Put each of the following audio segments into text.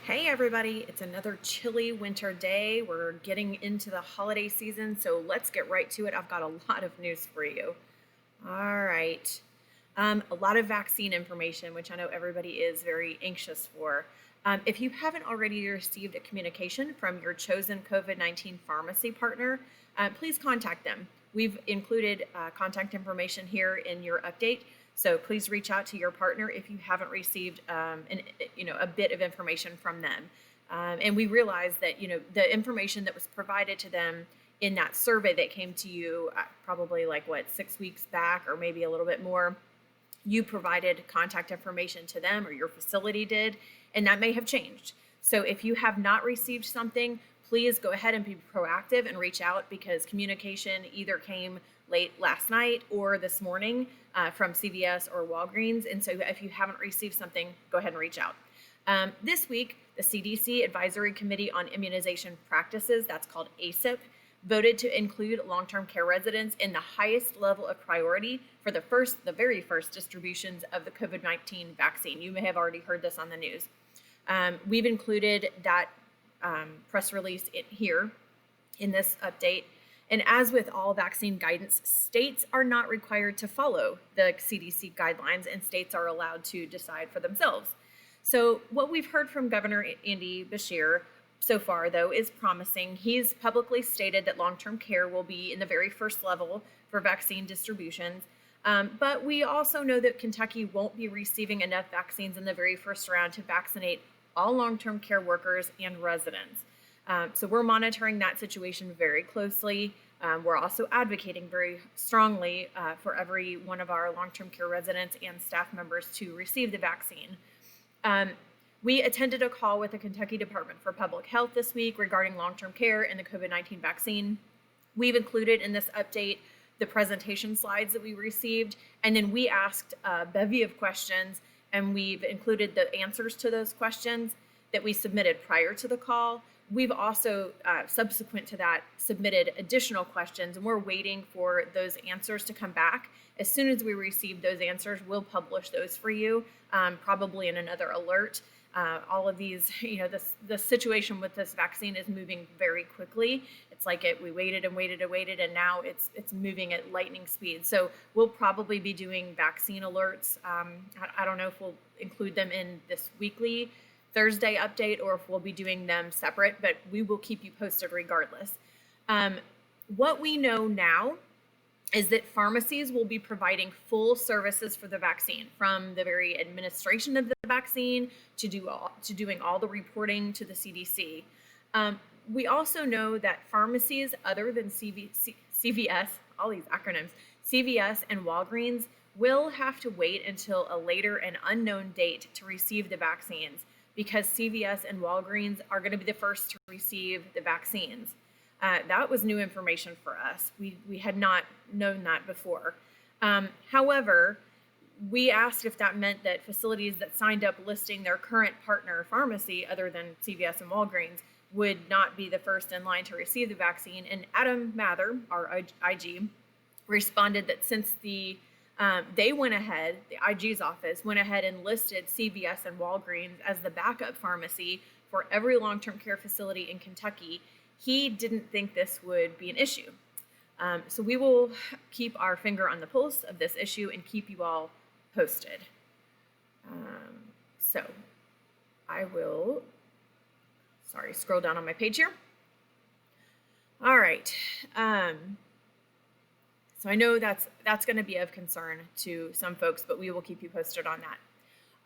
Hey everybody, it's another chilly winter day. We're getting into the holiday season, so let's get right to it. I've got a lot of news for you. All right. A lot of vaccine information, which I know everybody is very anxious for. If you haven't already received a communication from your chosen COVID-19 pharmacy partner, please contact them. We've included contact information here in your update, so please reach out to your partner if you haven't received a bit of information from them. And we realize that the information that was provided to them in that survey that came to you probably 6 weeks back or maybe a little bit more, you provided contact information to them or your facility did, and that may have changed. So if you have not received something, please go ahead and be proactive and reach out, because communication either came late last night or this morning from CVS or Walgreens. And so if you haven't received something, go ahead and reach out. This week, the CDC Advisory Committee on Immunization Practices, that's called ACIP, voted to include long-term care residents in the highest level of priority for the very first distributions of the COVID-19 vaccine. You may have already heard this on the news. We've included that press release here in this update. And as with all vaccine guidance, states are not required to follow the CDC guidelines, and states are allowed to decide for themselves. So what we've heard from Governor Andy Beshear so far, though, is promising. He's publicly stated that long-term care will be in the very first level for vaccine distributions. But we also know that Kentucky won't be receiving enough vaccines in the very first round to vaccinate all long-term care workers and residents. So we're monitoring that situation very closely. We're also advocating very strongly for every one of our long-term care residents and staff members to receive the vaccine. We attended a call with the Kentucky Department for Public Health this week regarding long-term care and the COVID-19 vaccine. We've included in this update the presentation slides that we received, and then we asked a bevy of questions, and we've included the answers to those questions that we submitted prior to the call. We've also, subsequent to that, submitted additional questions, and we're waiting for those answers to come back. As soon as we receive those answers, we'll publish those for you, probably in another alert. All of these, the situation with this vaccine is moving very quickly. It's like we waited and waited and waited, and now it's moving at lightning speed. So we'll probably be doing vaccine alerts. I don't know if we'll include them in this weekly Thursday update or if we'll be doing them separate, but we will keep you posted regardless. What we know now is that pharmacies will be providing full services for the vaccine, from the very administration of the vaccine to doing all the reporting to the CDC. We also know that pharmacies other than CVS, all these acronyms, CVS and Walgreens, will have to wait until a later and unknown date to receive the vaccines, because CVS and Walgreens are going to be the first to receive the vaccines. That was new information for us. We had not known that before. However, we asked if that meant that facilities that signed up listing their current partner pharmacy, other than CVS and Walgreens, would not be the first in line to receive the vaccine. And Adam Mather, our IG, responded that since they went ahead, the IG's office went ahead and listed CVS and Walgreens as the backup pharmacy for every long-term care facility in Kentucky, he didn't think this would be an issue. So we will keep our finger on the pulse of this issue and keep you all posted. So I will, scroll down on my page here. All right. So I know that's going to be of concern to some folks, but we will keep you posted on that.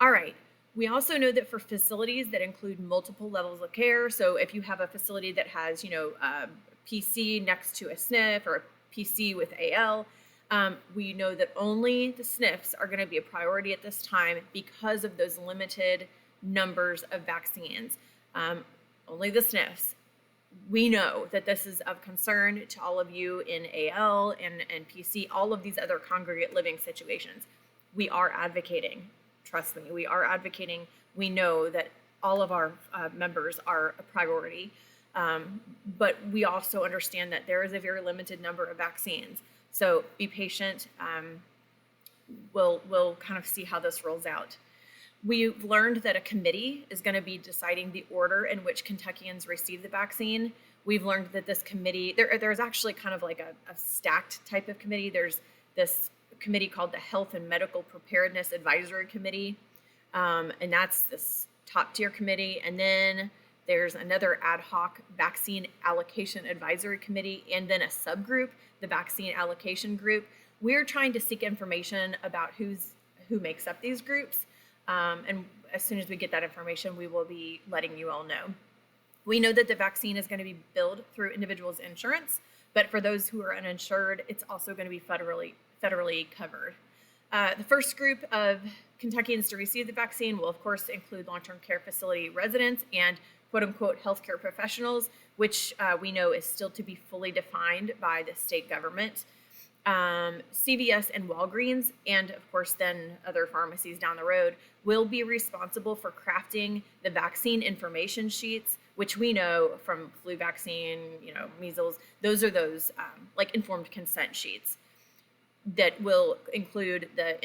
All right. We also know that for facilities that include multiple levels of care, so if you have a facility that has, a PC next to a SNF or a PC with AL, we know that only the SNFs are going to be a priority at this time because of those limited numbers of vaccines. Only the SNFs. We know that this is of concern to all of you in AL and PC, all of these other congregate living situations. We are advocating. Trust me, we are advocating. We know that all of our members are a priority, but we also understand that there is a very limited number of vaccines. So be patient. We'll kind of see how this rolls out. We've learned that a committee is going to be deciding the order in which Kentuckians receive the vaccine. We've learned that this committee, there's actually kind of like a stacked type of committee. There's this committee called the Health and Medical Preparedness Advisory Committee, and that's this top tier committee. And then there's another ad hoc vaccine allocation advisory committee, and then a subgroup, the vaccine allocation group. We're trying to seek information about who makes up these groups. And as soon as we get that information, we will be letting you all know. We know that the vaccine is going to be billed through individuals' insurance, but for those who are uninsured, it's also going to be federally covered. The first group of Kentuckians to receive the vaccine will, of course, include long-term care facility residents and quote-unquote healthcare professionals, which we know is still to be fully defined by the state government. CVS and Walgreens, and of course then other pharmacies down the road, will be responsible for crafting the vaccine information sheets, which we know from flu vaccine, measles, those are those like informed consent sheets that will include the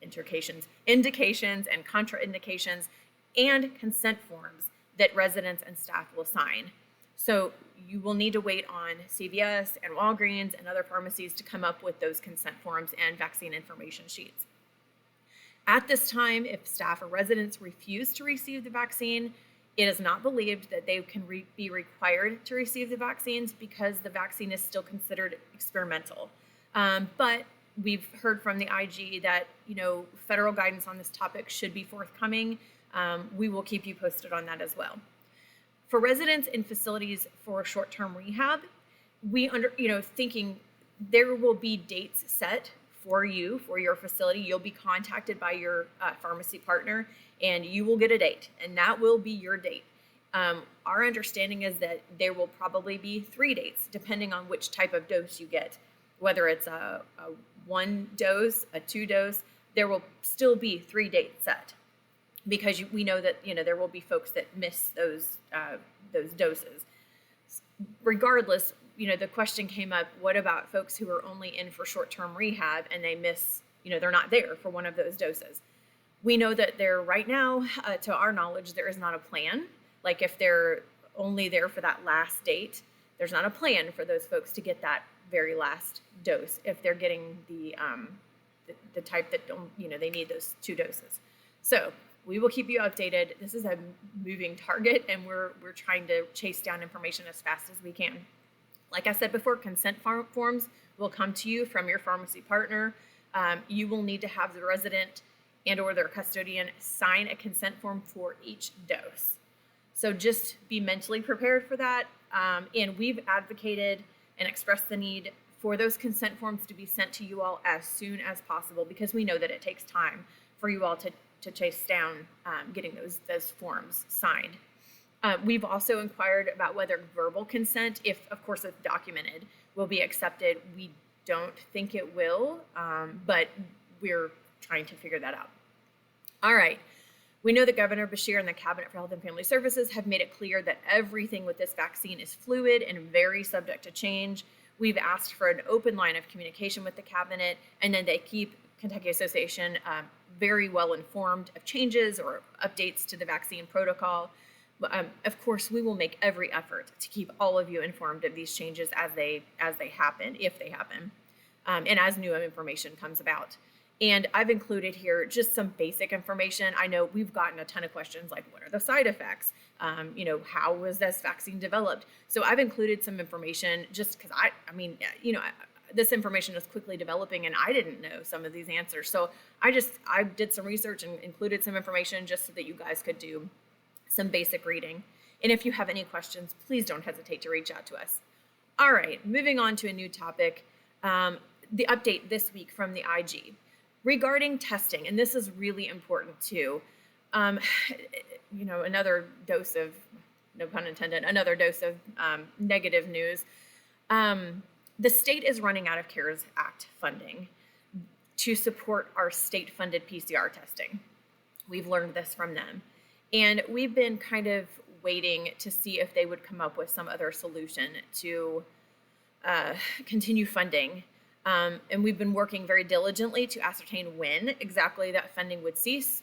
indications and contraindications and consent forms that residents and staff will sign. So you will need to wait on CVS and Walgreens and other pharmacies to come up with those consent forms and vaccine information sheets. At this time, if staff or residents refuse to receive the vaccine, it is not believed that they can be required to receive the vaccines because the vaccine is still considered experimental. But we've heard from the IG that federal guidance on this topic should be forthcoming. We will keep you posted on that as well. For residents in facilities for short-term rehab, thinking there will be dates set for your facility. You'll be contacted by your pharmacy partner, and you will get a date, and that will be your date. Our understanding is that there will probably be 3 dates, depending on which type of dose you get. Whether it's a 1 dose, a 2 dose, there will still be 3 dates set, because we know that there will be folks that miss those doses. Regardless, the question came up: what about folks who are only in for short-term rehab and they miss? They're not there for one of those doses. We know that there right now, to our knowledge, there is not a plan. Like if they're only there for that last date, there's not a plan for those folks to get that very last dose if they're getting the type that they need those 2 doses. So we will keep you updated. This is a moving target, and we're trying to chase down information as fast as we can. Like I said before, consent forms will come to you from your pharmacy partner. You will need to have the resident and or their custodian sign a consent form for each dose. So just be mentally prepared for that. And we've advocated and expressed the need for those consent forms to be sent to you all as soon as possible, because we know that it takes time for you all to chase down getting those forms signed. We've also inquired about whether verbal consent, if documented, will be accepted. We don't think it will, but we're trying to figure that out. All right. We know that Governor Beshear and the Cabinet for Health and Family Services have made it clear that everything with this vaccine is fluid and very subject to change. We've asked for an open line of communication with the Cabinet, and then they keep Kentucky Association very well informed of changes or updates to the vaccine protocol. Of course, we will make every effort to keep all of you informed of these changes as they happen, if they happen, and as new information comes about. And I've included here just some basic information. I know we've gotten a ton of questions like, what are the side effects? How was this vaccine developed? So I've included some information just because this information is quickly developing, and I didn't know some of these answers. So I did some research and included some information just so that you guys could do some basic reading. And if you have any questions, please don't hesitate to reach out to us. All right, moving on to a new topic, the update this week from the IG regarding testing. And this is really important too. Another dose of, no pun intended, another dose of negative news. The state is running out of CARES Act funding to support our state-funded PCR testing. We've learned this from them. And we've been kind of waiting to see if they would come up with some other solution to continue funding. And we've been working very diligently to ascertain when exactly that funding would cease.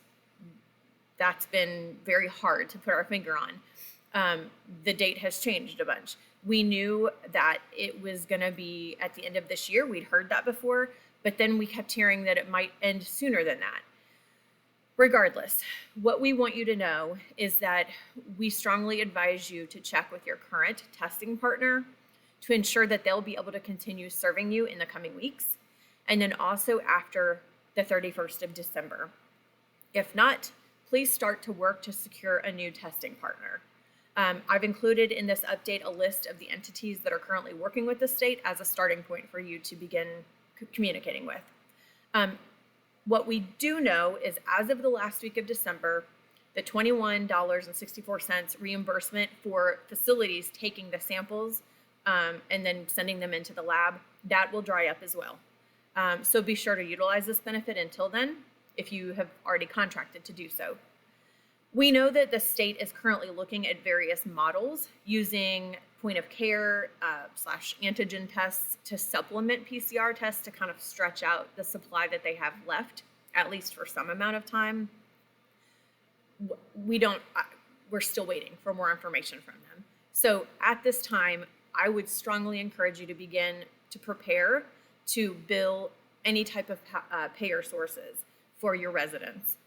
That's been very hard to put our finger on. The date has changed a bunch. We knew that it was going to be at the end of this year. We'd heard that before, but then we kept hearing that it might end sooner than that. Regardless, what we want you to know is that we strongly advise you to check with your current testing partner to ensure that they'll be able to continue serving you in the coming weeks, and then also after the 31st of December. If not, please start to work to secure a new testing partner. I've included in this update a list of the entities that are currently working with the state as a starting point for you to begin communicating with. What we do know is as of the last week of December, the $21.64 reimbursement for facilities taking the samples and then sending them into the lab, that will dry up as well. So be sure to utilize this benefit until then if you have already contracted to do so. We know that the state is currently looking at various models using point of care / antigen tests to supplement PCR tests to kind of stretch out the supply that they have left, at least for some amount of time. We're still waiting for more information from them. So at this time, I would strongly encourage you to begin to prepare to bill any type of payer sources for your residents.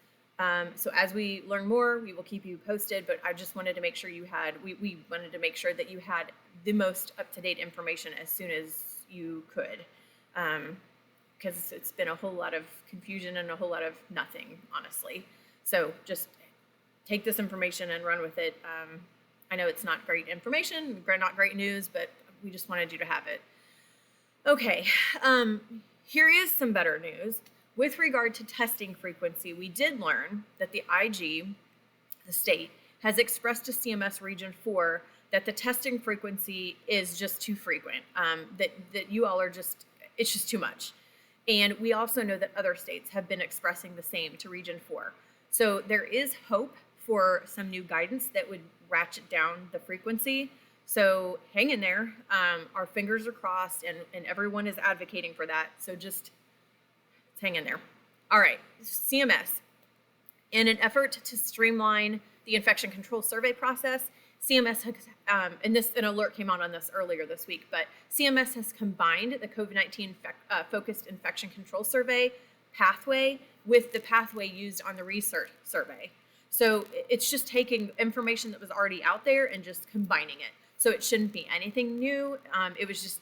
So as we learn more, we will keep you posted, but I just wanted to make sure we wanted to make sure that you had the most up-to-date information as soon as you could, because it's been a whole lot of confusion and a whole lot of nothing, honestly. So just take this information and run with it. I know it's not great information, not great news, but we just wanted you to have it. Okay, here is some better news. With regard to testing frequency, we did learn that the IG, the state, has expressed to CMS Region 4 that the testing frequency is just too frequent, that you all are it's just too much. And we also know that other states have been expressing the same to Region 4. So there is hope for some new guidance that would ratchet down the frequency. So hang in there. Our fingers are crossed, and everyone is advocating for that. So just hang in there. All right, CMS. In an effort to streamline the infection control survey process, CMS has, an alert came out on this earlier this week, but CMS has combined the COVID-19 focused infection control survey pathway with the pathway used on the research survey. So it's just taking information that was already out there and just combining it. So it shouldn't be anything new. It was just,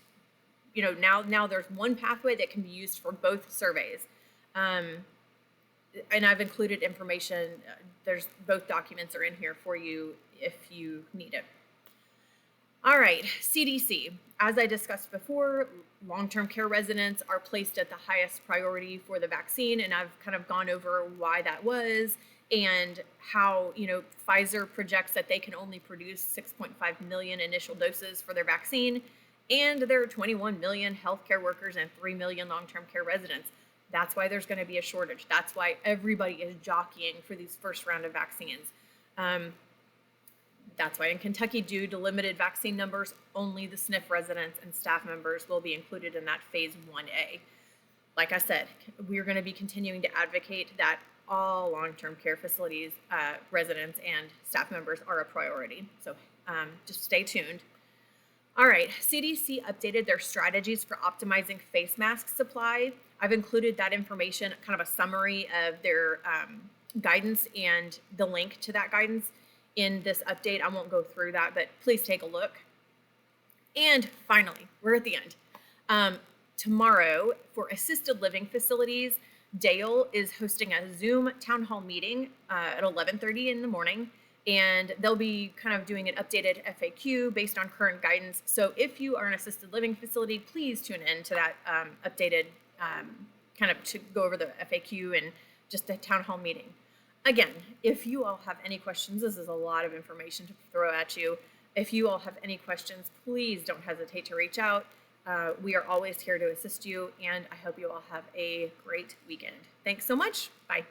now there's one pathway that can be used for both surveys. And I've included information. There's both documents are in here for you if you need it. All right, CDC. As I discussed before, long-term care residents are placed at the highest priority for the vaccine, and I've kind of gone over why that was and how, Pfizer projects that they can only produce 6.5 million initial doses for their vaccine, and there are 21 million healthcare workers and 3 million long-term care residents. That's why there's going to be a shortage. That's why everybody is jockeying for these first round of vaccines. That's why in Kentucky, due to limited vaccine numbers, only the SNF residents and staff members will be included in that phase 1A. Like I said, we're going to be continuing to advocate that all long-term care facilities, residents and staff members are a priority. So just stay tuned. All right, CDC updated their strategies for optimizing face mask supply. I've included that information, kind of a summary of their guidance and the link to that guidance in this update. I won't go through that, but please take a look. And finally, we're at the end. Tomorrow, for assisted living facilities, Dale is hosting a Zoom town hall meeting at 11:30 in the morning, and they'll be kind of doing an updated FAQ based on current guidance. So if you are an assisted living facility, please tune in to that updated kind of to go over the FAQ and just the town hall meeting. Again, if you all have any questions, this is a lot of information to throw at you. If you all have any questions, please don't hesitate to reach out. We are always here to assist you, and I hope you all have a great weekend. Thanks so much. Bye.